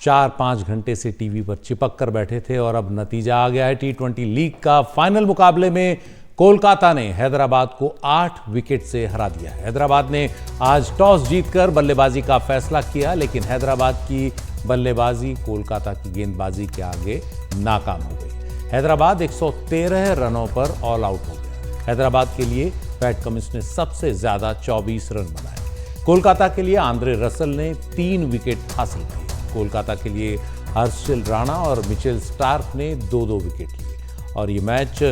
4-5 घंटे से टीवी पर चिपक कर बैठे थे और अब नतीजा आ गया है। T20 लीग का फाइनल मुकाबले में कोलकाता ने हैदराबाद को 8 विकेट से हरा दिया है। हैदराबाद ने आज टॉस जीतकर बल्लेबाजी का फैसला किया, लेकिन हैदराबाद की बल्लेबाजी कोलकाता की गेंदबाजी के आगे नाकाम हो गई। हैदराबाद 113 रनों पर ऑल आउट हो गया। हैदराबाद के लिए पैट कमिंस ने सबसे ज्यादा 24 रन बनाए। कोलकाता के लिए आंद्रे रसल ने 3 विकेट हासिल किए। कोलकाता के लिए हर्षल राणा और मिचेल स्टार्क ने 2-2 विकेट लिए और ये मैच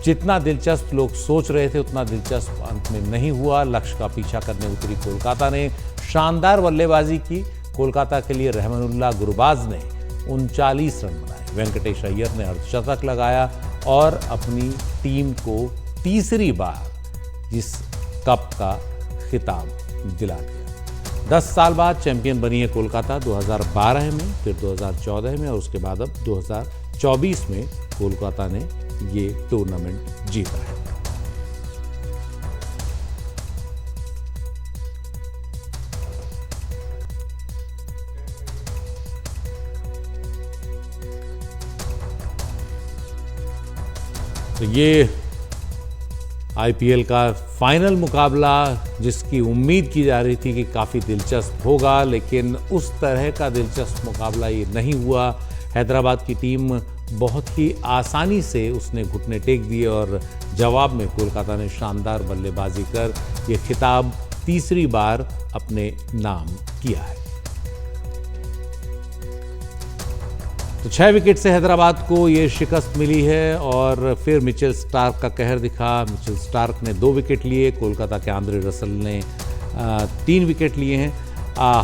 जितना दिलचस्प लोग सोच रहे थे उतना दिलचस्प अंत में नहीं हुआ। लक्ष्य का पीछा करने उतरी कोलकाता ने शानदार बल्लेबाजी की। कोलकाता के लिए रहमानुल्लाह गुरबाज ने 39 रन बनाए। वेंकटेश अय्यर ने अर्धशतक लगाया और अपनी टीम को तीसरी बार इस कप का खिताब दिला दिया। 10 साल बाद चैंपियन बनी है कोलकाता, 2012 में, फिर 2014 में और उसके बाद अब 2024 में कोलकाता ने ये टूर्नामेंट जीता है। तो ये आईपीएल का फाइनल मुकाबला जिसकी उम्मीद की जा रही थी कि काफ़ी दिलचस्प होगा, लेकिन उस तरह का दिलचस्प मुकाबला ये नहीं हुआ। हैदराबाद की टीम बहुत ही आसानी से उसने घुटने टेक दिए और जवाब में कोलकाता ने शानदार बल्लेबाजी कर ये खिताब तीसरी बार अपने नाम किया है। तो 6 विकेट से हैदराबाद को ये शिकस्त मिली है और फिर मिचेल स्टार्क का कहर दिखा। मिचेल स्टार्क ने 2 विकेट लिए। कोलकाता के आंद्रे रसल ने 3 विकेट लिए हैं।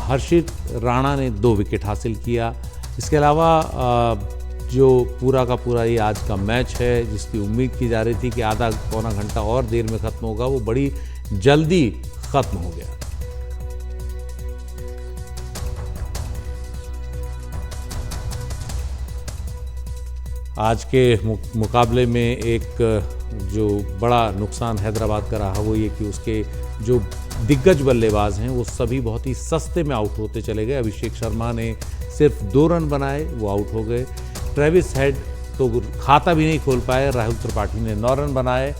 हर्षित राणा ने 2 विकेट हासिल किया। इसके अलावा जो पूरा का पूरा ये आज का मैच है जिसकी उम्मीद की जा रही थी कि आधा पौना घंटा और देर में ख़त्म होगा, वो बड़ी जल्दी ख़त्म हो गया। आज के मुकाबले में एक जो बड़ा नुकसान हैदराबाद का रहा वो ये कि उसके जो दिग्गज बल्लेबाज हैं वो सभी बहुत ही सस्ते में आउट होते चले गए। अभिषेक शर्मा ने सिर्फ 2 रन बनाए, वो आउट हो गए। ट्रेविस हेड तो खाता भी नहीं खोल पाए। राहुल त्रिपाठी ने 9 रन बनाए।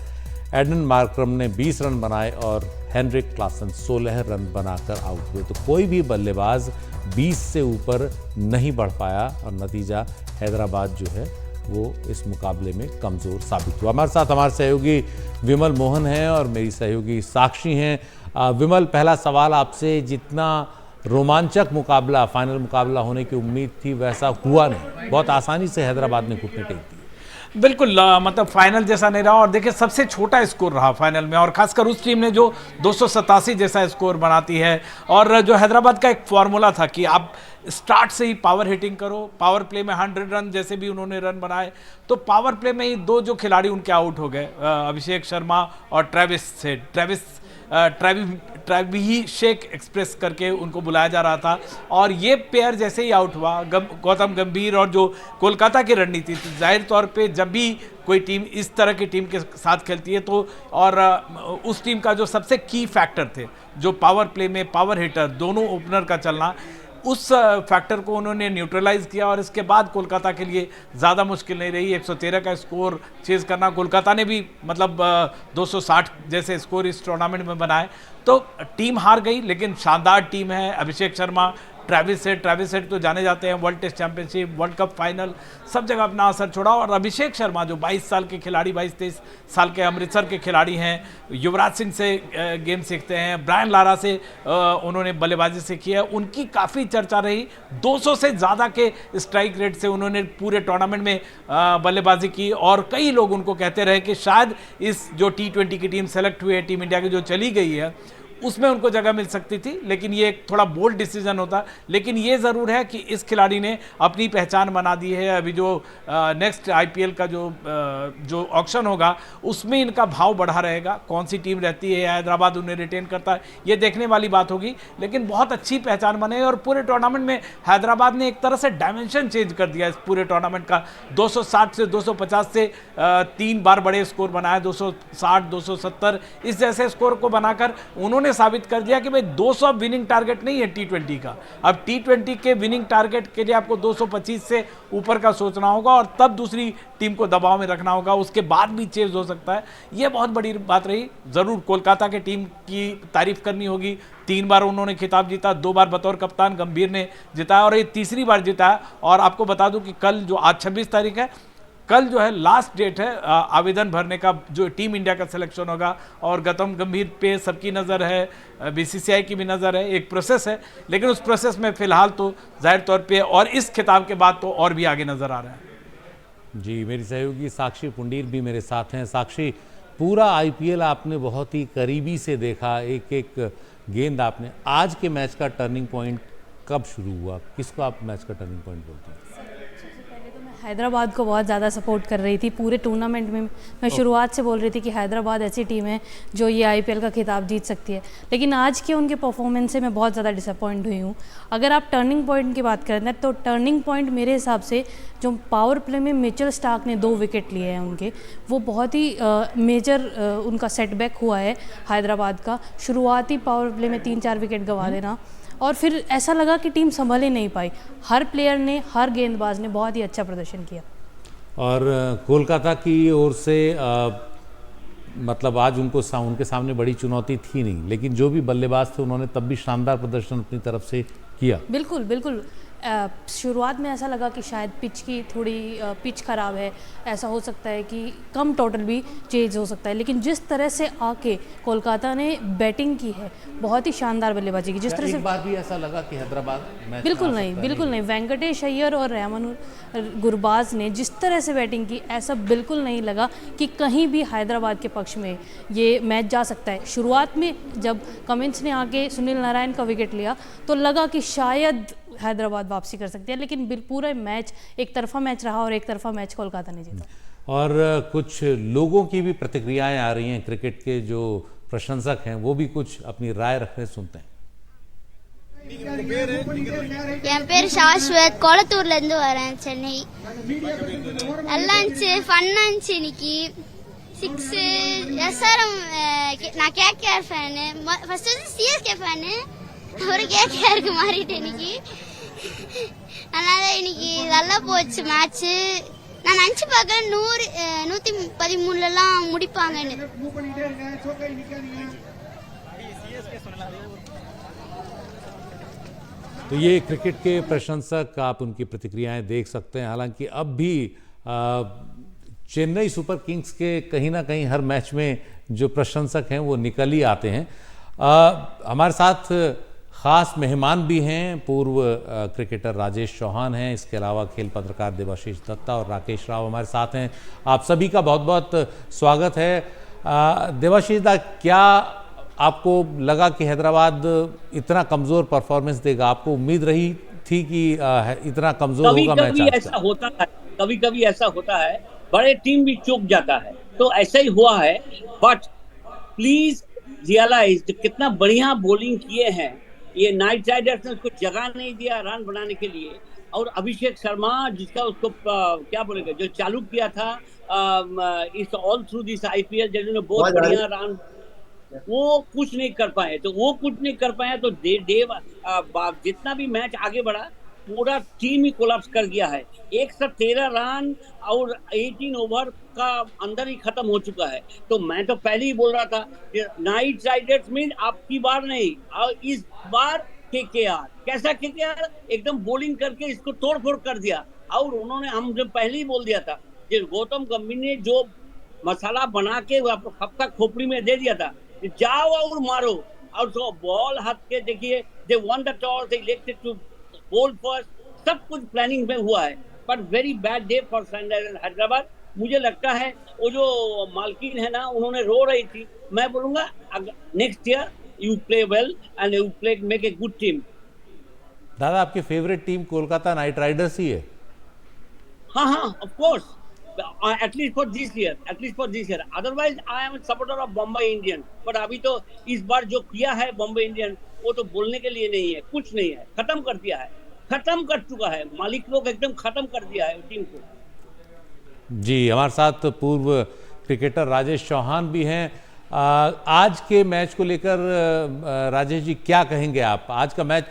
एडन मार्करम ने 20 रन बनाए और हेनरिक क्लासन 16 रन बनाकर आउट हुए। तो कोई भी बल्लेबाज 20 से ऊपर नहीं बढ़ पाया और नतीजा हैदराबाद जो है वो इस मुकाबले में कमज़ोर साबित हुआ। हमारे साथ हमारे सहयोगी विमल मोहन हैं और मेरी सहयोगी साक्षी हैं। विमल, पहला सवाल आपसे, जितना रोमांचक मुकाबला, फाइनल मुकाबला होने की उम्मीद थी वैसा हुआ नहीं, बहुत आसानी से हैदराबाद ने घुटने टेक दिए। बिल्कुल, मतलब फाइनल जैसा नहीं रहा और देखिए सबसे छोटा स्कोर रहा फाइनल में और खासकर उस टीम ने जो 287 जैसा स्कोर बनाती है। और जो हैदराबाद का एक फॉर्मूला था कि आप स्टार्ट से ही पावर हिटिंग करो, पावर प्ले में 100 रन जैसे भी उन्होंने रन बनाए, तो पावर प्ले में ही 2 जो खिलाड़ी उनके आउट हो गए, अभिषेक शर्मा और ट्रेविशेक एक्सप्रेस करके उनको बुलाया जा रहा था। और ये पेयर जैसे ही आउट हुआ, गौतम गंभीर और जो कोलकाता की रणनीति थी, जाहिर तौर पे जब भी कोई टीम इस तरह की टीम के साथ खेलती है तो और उस टीम का जो सबसे की फैक्टर थे, जो पावर प्ले में पावर हिटर दोनों ओपनर का चलना, उस फैक्टर को उन्होंने न्यूट्रलाइज किया और इसके बाद कोलकाता के लिए ज़्यादा मुश्किल नहीं रही। 113 का स्कोर चेज़ करना, कोलकाता ने भी मतलब 260 जैसे स्कोर इस टूर्नामेंट में बनाए। तो टीम हार गई, लेकिन शानदार टीम है। अभिषेक शर्मा, ट्रेविस हेड तो जाने जाते हैं, world test championship, world cup final, सब जगह अपना असर छोड़ा। और अभिषेक शर्मा जो 22 साल के खिलाड़ी, 22-23 साल के अमृतसर के खिलाड़ी हैं, युवराज सिंह से गेम सीखते हैं, ब्रायन लारा से उन्होंने बल्लेबाजी सीखी है, उनकी काफ़ी चर्चा रही। 200 से ज़्यादा के स्ट्राइक रेट से उन्होंने पूरे टूर्नामेंट में बल्लेबाजी की और कई लोग उनको कहते रहे कि शायद इस जो T20 की टीम सेलेक्ट हुई है, टीम इंडिया की जो चली गई है, उसमें उनको जगह मिल सकती थी, लेकिन ये एक थोड़ा बोल्ड डिसीजन होता। लेकिन ये ज़रूर है कि इस खिलाड़ी ने अपनी पहचान बना दी है। अभी जो नेक्स्ट आईपीएल का जो ऑक्शन होगा उसमें इनका भाव बढ़ा रहेगा। कौन सी टीम रहती है, हैदराबाद उन्हें रिटेन करता है, ये देखने वाली बात होगी। लेकिन बहुत अच्छी पहचान बने और पूरे टूर्नामेंट में हैदराबाद ने एक तरह से डायमेंशन चेंज कर दिया इस पूरे टूर्नामेंट का। 260 से 250 से 3 बार बड़े स्कोर बनाए, 260, 270 इस जैसे स्कोर को बनाकर उन्होंने ने साबित कर दिया कि भाई 200 विनिंग टारगेट नहीं है टी20 का। अब टी20 के विनिंग टारगेट के लिए आपको 225 से ऊपर का सोचना होगा और तब दूसरी टीम को दबाव में रखना होगा, उसके बाद भी चेज हो सकता है। यह बहुत बड़ी बात रही। ज़रूर कोलकाता के टीम की तारीफ करनी होगी। 3 बार उन्होंने खिताब जीता, 2 बार बतौर कप्तान गंभीर ने जिताया और ये तीसरी बार जिताया। और आपको बता दूं कि कल जो आज 26 तारीख है, कल जो है लास्ट डेट है आवेदन भरने का, जो टीम इंडिया का सिलेक्शन होगा। और गौतम गंभीर पे सबकी नज़र है, बीसीसीआई की भी नज़र है। एक प्रोसेस है, लेकिन उस प्रोसेस में फिलहाल तो जाहिर तौर पे और इस खिताब के बाद तो और भी आगे नज़र आ रहे हैं। जी, मेरी सहयोगी साक्षी पुंडीर भी मेरे साथ हैं। साक्षी, पूरा आईपीएल आपने बहुत ही करीबी से देखा, एक एक गेंद आपने। आज के मैच का टर्निंग पॉइंट कब शुरू हुआ? किसको आप मैच का टर्निंग पॉइंट बोलते हैं? हैदराबाद को बहुत ज़्यादा सपोर्ट कर रही थी पूरे टूर्नामेंट में। मैं शुरुआत से बोल रही थी कि हैदराबाद ऐसी टीम है जो ये आईपीएल का खिताब जीत सकती है, लेकिन आज के उनके परफॉर्मेंस से मैं बहुत ज़्यादा डिसअपॉइंट हुई हूँ। अगर आप टर्निंग पॉइंट की बात करें तो टर्निंग पॉइंट मेरे हिसाब से जो पावर प्ले में मिचेल स्टार्क ने 2 विकेट लिए हैं उनके, वो बहुत ही मेजर उनका सेटबैक हुआ है हैदराबाद का। शुरुआती पावर प्ले में 3-4 विकेट गंवा देना और फिर ऐसा लगा कि टीम संभल ही नहीं पाई। हर प्लेयर ने, हर गेंदबाज ने बहुत ही अच्छा प्रदर्शन किया। और कोलकाता की ओर से मतलब आज उनके सामने बड़ी चुनौती थी नहीं, लेकिन जो भी बल्लेबाज थे उन्होंने तब भी शानदार प्रदर्शन अपनी तरफ से किया। बिल्कुल बिल्कुल। शुरुआत में ऐसा लगा कि शायद पिच की थोड़ी पिच ख़राब है, ऐसा हो सकता है कि कम टोटल भी चेंज हो सकता है, लेकिन जिस तरह से आके कोलकाता ने बैटिंग की है, बहुत ही शानदार बल्लेबाजी की। जिस तरह से एक बार भी ऐसा लगा कि हैदराबाद मैच बिल्कुल नहीं। वेंकटेश अय्यर और रहमान गुरबाज ने जिस तरह से बैटिंग की, ऐसा बिल्कुल नहीं लगा कि कहीं भी हैदराबाद के पक्ष में ये मैच जा सकता है। शुरुआत में जब कमिंस ने आके सुनील नारायण का विकेट लिया तो लगा कि शायद हैदराबाद वापसी कर सकती है, लेकिन पूरा मैच एक तरफा मैच रहा और एक तरफा मैच कोलकाता ने जीता। और कुछ लोगों की भी प्रतिक्रियाएं आ रही हैं, क्रिकेट के जो प्रशंसक हैं वो भी कुछ अपनी राय रख रहे, सुनते हैं। என் பேர் சாஸ்வத், கோலத்தூர்ல இருந்து வரேன், சென்னை. நல்லா இருந்துச்சு, ஃபன்னா இருந்துச்சு இன்னைக்கு. 6 எஸ்ஆர்எம். நான் கேகேஆர் ஃபேனு, ஃபர்ஸ்ட் வந்து சிஎஸ்கே ஃபேனு, ஒரு கேகேஆருக்கு மாறிட்டேன் இன்னைக்கு. அதனால இன்னைக்கு நல்லா போச்சு மேட்ச். நான் நினச்சி பார்க்கறேன் 113 முடிப்பாங்கன்னு. तो ये क्रिकेट के प्रशंसक, आप उनकी प्रतिक्रियाएं देख सकते हैं। हालांकि अब भी चेन्नई सुपर किंग्स के कहीं ना कहीं हर मैच में जो प्रशंसक हैं वो निकल ही आते हैं। हमारे साथ खास मेहमान भी हैं, पूर्व क्रिकेटर राजेश चौहान हैं, इसके अलावा खेल पत्रकार देवाशीष दत्ता और राकेश राव हमारे साथ हैं। आप सभी का बहुत बहुत स्वागत है। देवाशीष दा, क्या आपको लगा कि हैदराबाद इतना कमजोर परफॉर्मेंस देगा? आपको उम्मीद रही थी कि इतना कमजोर होगा मैच? ऐसा होता है, कभी कभी ऐसा होता है, बड़े टीम भी चूक जाता है, तो ऐसा ही हुआ है। बट प्लीज रियलाइज कितना बढ़िया बॉलिंग किए हैं ये नाइट राइडर्स ने, उसको जगह नहीं दिया रन बनाने के लिए। और अभिषेक शर्मा, जिसका उसको क्या बोलेंगे, जो चालू किया था इस ऑल थ्रू दिस आईपीएल, जिन्होंने बहुत बढ़िया रन, वो कुछ नहीं कर पाए। तो वो कुछ नहीं कर पाए तो जितना भी मैच आगे बढ़ा पूरा टीम ही कोलैप्स कर गया है। 113 रन और 18 ओवर का अंदर ही खत्म हो चुका है। तो मैं तो पहले ही बोल रहा था कि नाइट राइडर्स में आपकी बार नहीं, और इस बार केकेआर। कैसा केकेआर? एकदम बॉलिंग करके इसको तोड़ फोड़ कर दिया। और उन्होंने, हम जब पहले ही बोल दिया था कि गौतम गंभीर ने जो मसाला बना के सबका खोपड़ी में दे दिया था, जाओ और मारो। और तो बॉल हाथ के देखिए, they won the toss, they elected to bowl first, सब कुछ प्लानिंग में हुआ है। But very bad day for Sunrisers Hyderabad. मुझे लगता है वो जो मालकिन है ना, उन्होंने रो रही थी। मैं बोलूंगा next year you play well and you play make a good team. दादा, आपकी favourite team Kolkata Knight Riders ही है? हाँ, of course, at least for this year. Otherwise I am a supporter of Bombay Indians. but अभी तो इस बार जो किया है बॉम्बे इंडियन, वो तो बोलने के लिए नहीं है, कुछ नहीं है, खत्म कर दिया है, खत्म कर चुका है मालिक लोग, एकदम खत्म कर दिया है टीम को। जी, हमारे साथ पूर्व क्रिकेटर राजेश चौहान भी हैं। आज के मैच को लेकर राजेश जी क्या कहेंगे आप? आज का मैच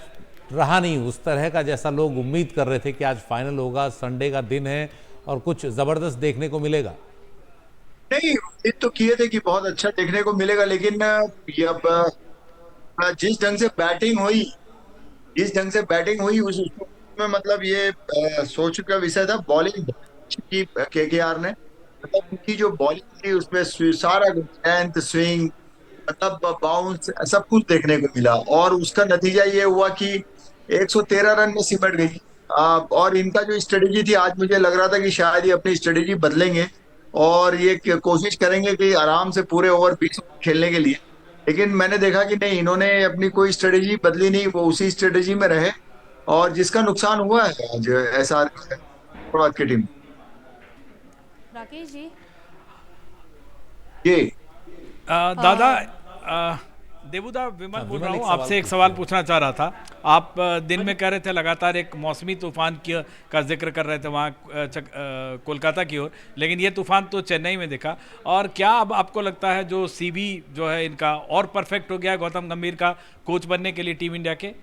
रहा नहीं उस तरह का जैसा लोग उम्मीद कर रहे थे कि आज फाइनल होगा, संडे का दिन है और कुछ जबरदस्त देखने को मिलेगा। नहीं, उम्मीद तो किए थे कि बहुत अच्छा देखने को मिलेगा, लेकिन ये अब जिस ढंग से बैटिंग हुई, उसमें मतलब ये सोच का विषय था। बॉलिंग की केकेआर ने, मतलब उनकी जो बॉलिंग थी उसमें सारा लेंथ, स्विंग, मतलब बाउंस, सब कुछ देखने को मिला और उसका नतीजा ये हुआ कि 113 रन में सिमट गई। और इनका जो स्ट्रेटेजी थी, आज मुझे लग रहा था कि शायद ये अपनी स्ट्रेटेजी बदलेंगे और ये कोशिश करेंगे कि आराम से पूरे ओवर 20 खेलने के लिए। लेकिन मैंने देखा कि नहीं, इन्होंने अपनी कोई स्ट्रेटेजी बदली नहीं, वो उसी स्ट्रेटेजी में रहे और जिसका नुकसान हुआ है आज एसआर हैदराबाद की टीम। राकेश जी, ये दादा, देवुदा, विमल बोल रहा हूँ, आपसे एक सवाल पूछना चाह रहा था। आप दिन में कह रहे थे लगातार एक मौसमी तूफान का जिक्र कर रहे थे वहाँ कोलकाता की ओर, लेकिन ये तूफान तो चेन्नई में दिखा। और क्या अब आपको लगता है जो सीबी जो है इनका और परफेक्ट हो गया है गौतम गंभीर का कोच बनने के लिए टीम इंडिया के?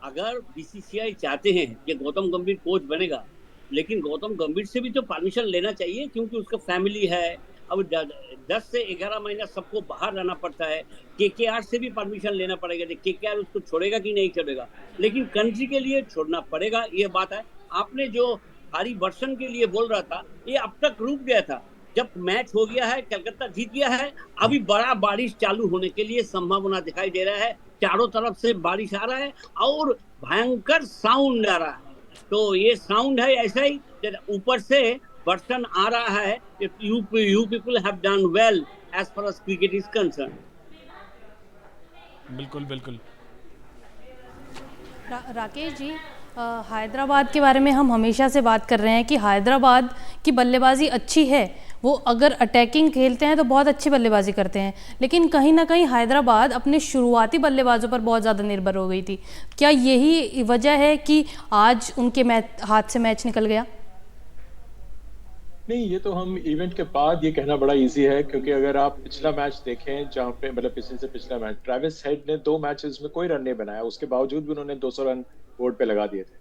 अगर बीसीसीआई चाहते हैं कि गौतम गंभीर कोच बनेगा, लेकिन गौतम गंभीर से भी तो परमिशन लेना चाहिए, क्योंकि उसका फैमिली है। अब 10 से 11 महीना सबको बाहर रहना पड़ता है। केकेआर से भी परमिशन लेना पड़ेगा। केकेआर उसको छोड़ेगा कि नहीं छोड़ेगा, लेकिन कंट्री के लिए छोड़ना पड़ेगा, ये बात है। आपने जो हरी वर्षन के लिए बोल रहा था, ये अब तक रुक गया था। जब मैच हो गया है, कलकत्ता जीत गया है, अभी बड़ा बारिश चालू होने के लिए संभावना दिखाई दे रहा है। चारों तरफ से बारिश आ रहा है और भयंकर साउंड आ रहा है। तो ये साउंड है ऐसा ही, ऊपर से वर्षन आ रहा है। You people have done well as far as cricket is concern. बिल्कुल बिल्कुल। राकेश जी, हैदराबाद के बारे में हम हमेशा से बात कर रहे हैं कि हैदराबाद की बल्लेबाजी अच्छी है। वो अगर अटैकिंग खेलते हैं तो बहुत अच्छी बल्लेबाजी करते हैं, लेकिन कहीं ना कहीं हैदराबाद अपने शुरुआती बल्लेबाजों पर बहुत ज़्यादा निर्भर हो गई थी। क्या यही वजह है कि आज उनके हाथ से मैच निकल गया? नहीं, ये तो हम इवेंट के बाद ये कहना बड़ा इजी है, क्योंकि अगर आप पिछला मैच देखें, जहाँ पे मतलब पिछले से पिछला मैच ट्रेविस हेड ने 2 मैचेस में कोई रन नहीं बनाया, उसके बावजूद भी उन्होंने 200 रन बोर्ड पे लगा दिए थे।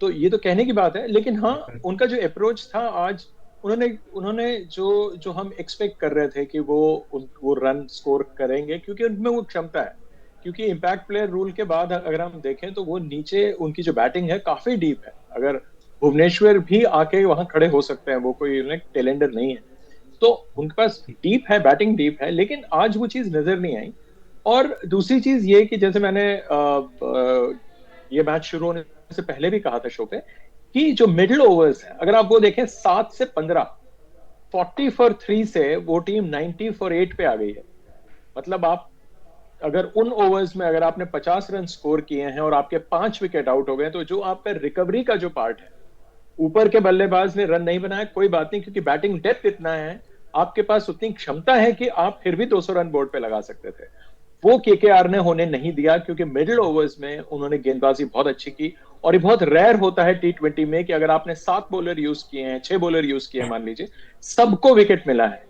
तो ये तो कहने की बात है, लेकिन हाँ, उनका जो अप्रोच था आज, उन्होंने जो हम एक्सपेक्ट कर रहे थे कि वो रन स्कोर करेंगे, क्योंकि उनमें वो क्षमता है। क्योंकि इम्पैक्ट प्लेयर रूल के बाद अगर हम देखें तो वो नीचे उनकी जो बैटिंग है काफी डीप है। अगर भुवनेश्वर भी आके वहां खड़े हो सकते हैं, वो कोई टेलेंडर नहीं है, तो उनके पास डीप है, बैटिंग डीप है, लेकिन आज वो चीज नजर नहीं आई। और दूसरी चीज ये कि जैसे मैंने ये मैच शुरू होने से पहले भी कहा था शो पे, कि जो मिडिल ओवर्स है, अगर आप वो देखें 7 से 15, 40 फॉर 3 से वो टीम 90 फॉर 8 पे आ गई है। मतलब आप अगर उन ओवर्स में अगर आपने 50 रन स्कोर किए हैं और आपके 5 विकेट आउट हो गए, तो जो आपका रिकवरी का जो पार्ट है, ऊपर के बल्लेबाज ने रन नहीं बनाया, कोई बात नहीं, क्योंकि बैटिंग डेप्थ इतना है, आपके पास उतनी क्षमता है कि आप फिर भी 200 रन बोर्ड पे लगा सकते थे। वो केकेआर ने होने नहीं दिया, क्योंकि मिडिल ओवर्स में उन्होंने गेंदबाजी बहुत अच्छी की। और ये बहुत रेयर होता है T20 में कि अगर आपने 7 बॉलर यूज किए हैं, 6 बॉलर यूज किए हैं, मान लीजिए सबको विकेट मिला है,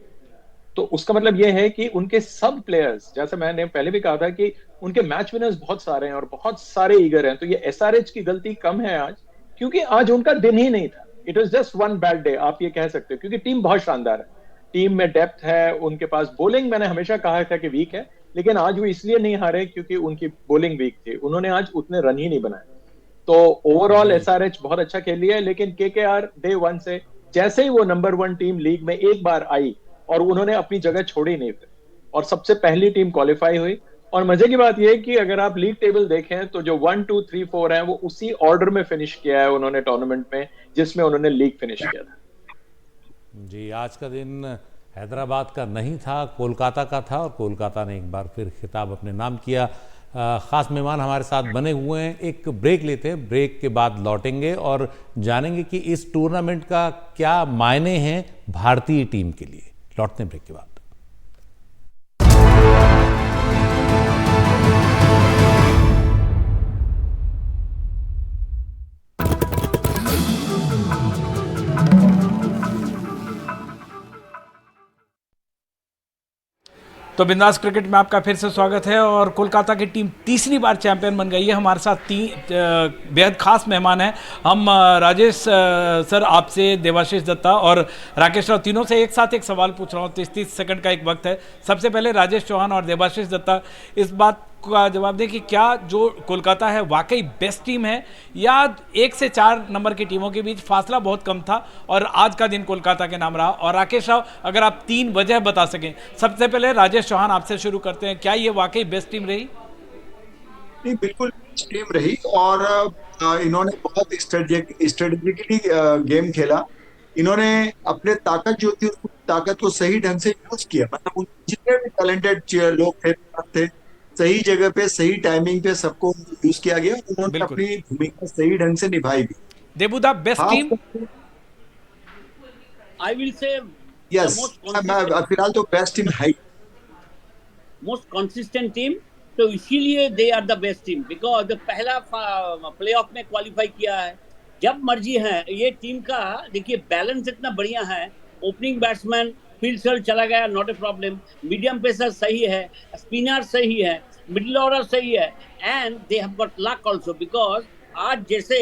तो उसका मतलब यह है कि उनके सब प्लेयर्स, जैसे मैंने पहले भी कहा था कि उनके मैच विनर्स बहुत सारे हैं और बहुत सारे ईगर हैं। तो ये एसआरएच की गलती कम है आज, क्योंकि आज उनका दिन ही नहीं था। It was just one bad day, आप ये कह सकते हो, क्योंकि टीम बहुत शानदार है, टीम में डेप्थ है, उनके पास बॉलिंग मैंने हमेशा कहा था कि वीक है, लेकिन आज वो इसलिए नहीं हारे क्योंकि उनकी बॉलिंग वीक थी, उन्होंने आज उतने रन ही नहीं बनाए। तो ओवरऑल एसआरएच बहुत अच्छा खेली है, लेकिन केकेआर डे 1 से जैसे ही वो नंबर 1 टीम लीग में एक बार आई और उन्होंने अपनी जगह छोड़ी नहीं थी, और सबसे पहली टीम क्वालिफाई हुई। और मजे की बात यह है कि अगर आप लीग टेबल देखें तो जो 1, 2, 3, 4 है, वो उसी ऑर्डर में फिनिश किया है उन्होंने टूर्नामेंट में जिसमें उन्होंने लीग फिनिश किया था। जी, आज का दिन हैदराबाद का नहीं था, कोलकाता का था, और कोलकाता ने एक बार फिर खिताब अपने नाम किया। खास मेहमान हमारे साथ बने हुए हैं। एक ब्रेक लेते हैं, ब्रेक के बाद लौटेंगे और जानेंगे कि इस टूर्नामेंट का क्या मायने हैं भारतीय टीम के लिए। लौटते हैं ब्रेक के बाद। तो बिंदास क्रिकेट में आपका फिर से स्वागत है। और कोलकाता की टीम तीसरी बार चैंपियन बन गई है। हमारे साथ बेहद खास मेहमान हैं। हम राजेश सर आपसे, देवाशीष दत्ता और राकेश राव, तीनों से एक साथ एक सवाल पूछ रहा हूँ। 30 सेकंड का एक वक्त है। सबसे पहले राजेश चौहान और देवाशीष दत्ता इस बात का जवाब दें कि क्या जो कोलकाता है वाकई बेस्ट टीम है, या 1 से 4 नंबर की टीमों के बीच फासला बहुत कम था और आज का दिन कोलकाता के नाम रहा। और राकेश राव, अगर आप 3 वजह बता सकें। सबसे पहले राजेश चौहान आपसे शुरू करते हैं, क्या ये वाकई बेस्ट टीम रही? नहीं, बिल्कुल टीम रही और इन्होंने बहुत स्ट्रेटेजिकली गेम खेला। इन्होंने अपने ताकत जो थी उस ताकत को सही ढंग से यूज किया। मतलब जितने भी टैलेंटेड लोग थे सही जगह पे सही टाइमिंग पे सबको यूज किया गया। उन्होंने अपनी भूमिका सही ढंग से निभाई भी। Debuda, best team? I will say yes, फिलहाल तो बेस्ट टीम है, मोस्ट कंसिस्टेंट टीम। तो इसीलिए they are the best team because पहला प्लेऑफ में क्वालिफाई किया है। जब मर्जी है ये टीम का, देखिए बैलेंस इतना बढ़िया है। ओपनिंग बैट्समैन फील्ड सर्च चला गया, not a problem. Medium pacer सही है, स्पिनर सही है, मिडिल ऑर्डर सही है, and they have got luck also because आज जैसे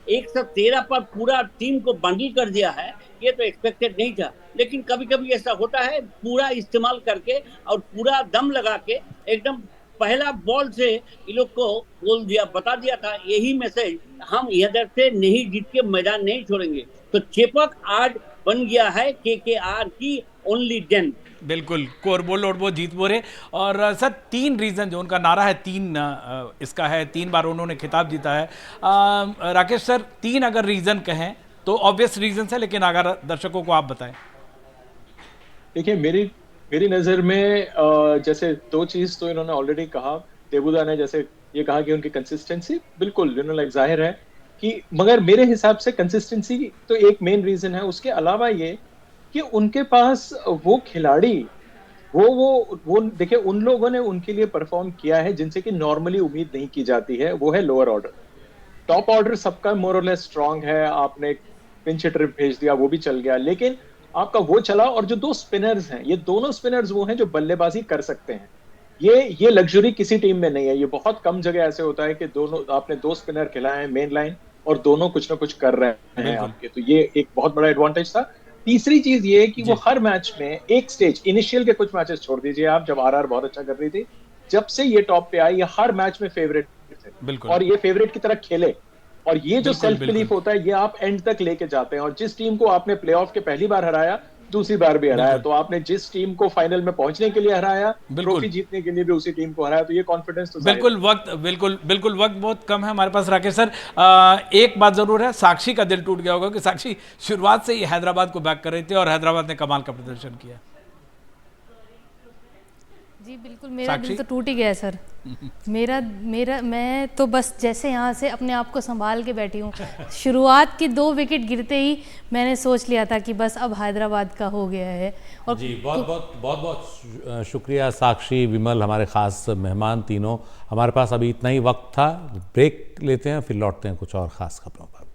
113 पर पूरा टीम को बंडल कर दिया है, ये तो एक्सपेक्टेड नहीं था। लेकिन कभी कभी ऐसा होता है, पूरा इस्तेमाल करके और पूरा दम लगा के एकदम पहला बॉल से इन लोग को बोल दिया, बता दिया था यही मैसेज, हम इधर से नहीं जीत के मैदान नहीं छोड़ेंगे। तो चेपक आज बन गया है केकेआर की ओनली 10। बिल्कुल, कोर बोल और वो जीत बोरे। और सर 3 रीज़न जो उनका नारा है, 3 इसका है, 3 बार उन्होंने खिताब जीता है। राकेश सर, 3 अगर रीज़न कहें तो ऑब्वियस रीज़न है, लेकिन अगर दर्शकों को आप बताएं। देखिए, मेरी नज़र में जैसे 2 चीज़ तो इन्होंने ऑलरेडी कहा। देबूदा ने जैसे ये कहा कि उनकी कंसिस्टेंसी, बिल्कुल लाइक जाहिर है कि, मगर मेरे हिसाब से कंसिस्टेंसी तो एक मेन रीज़न है। उसके अलावा ये कि उनके पास वो खिलाड़ी वो देखिए, उन लोगों ने उनके लिए परफॉर्म किया है जिनसे कि नॉर्मली उम्मीद नहीं की जाती है। वो है लोअर ऑर्डर। टॉप ऑर्डर सबका मोर और लेस स्ट्रांग है। आपने पिंच हिटर भेज दिया, वो भी चल गया, लेकिन आपका वो चला। और जो 2 स्पिनर्स हैं, ये दोनों स्पिनर्स वो हैं जो बल्लेबाजी कर सकते हैं। ये लग्जरी किसी टीम में नहीं है। ये बहुत कम जगह ऐसे होता है कि दोनों आपने 2 स्पिनर खिलाए हैं मेन लाइन और दोनों कुछ ना कुछ कर रहे हैं आपके, तो ये एक बहुत बड़ा एडवांटेज था। तीसरी चीज ये कि वो हर मैच में एक स्टेज, इनिशियल के कुछ मैचेस छोड़ दीजिए आप, जब आरआर बहुत अच्छा कर रही थी, जब से ये टॉप पे आई, ये हर मैच में फेवरेट थे और ये फेवरेट की तरह खेले। और ये जो सेल्फ बिलीफ होता है, ये आप एंड तक लेके जाते हैं। और जिस टीम को आपने प्लेऑफ के पहली बार हराया, दूसरी बार भी हराया, तो आपने जिस टीम को फाइनल में पहुंचने के लिए हराया, ट्रॉफी जीतने के लिए भी उसी टीम को हराया, तो ये कॉन्फिडेंस तो बिल्कुल। बिल्कुल वक्त बहुत कम है हमारे पास। राकेश सर, एक बात जरूर है, साक्षी का दिल टूट गया होगा कि साक्षी शुरुआत से ही हैदराबाद को बैक कर रही थी और हैदराबाद ने कमाल का प्रदर्शन किया। जी बिल्कुल, मेरा दिल तो टूट ही गया सर। मैं तो बस जैसे यहाँ से अपने आप को संभाल के बैठी हूँ। शुरुआत की 2 विकेट गिरते ही मैंने सोच लिया था कि बस अब हैदराबाद का हो गया है। और जी बहुत शुक्रिया साक्षी, विमल, हमारे खास मेहमान तीनों। हमारे पास अभी इतना ही वक्त था, ब्रेक लेते हैं, फिर लौटते हैं कुछ और ख़ास खबरों पर।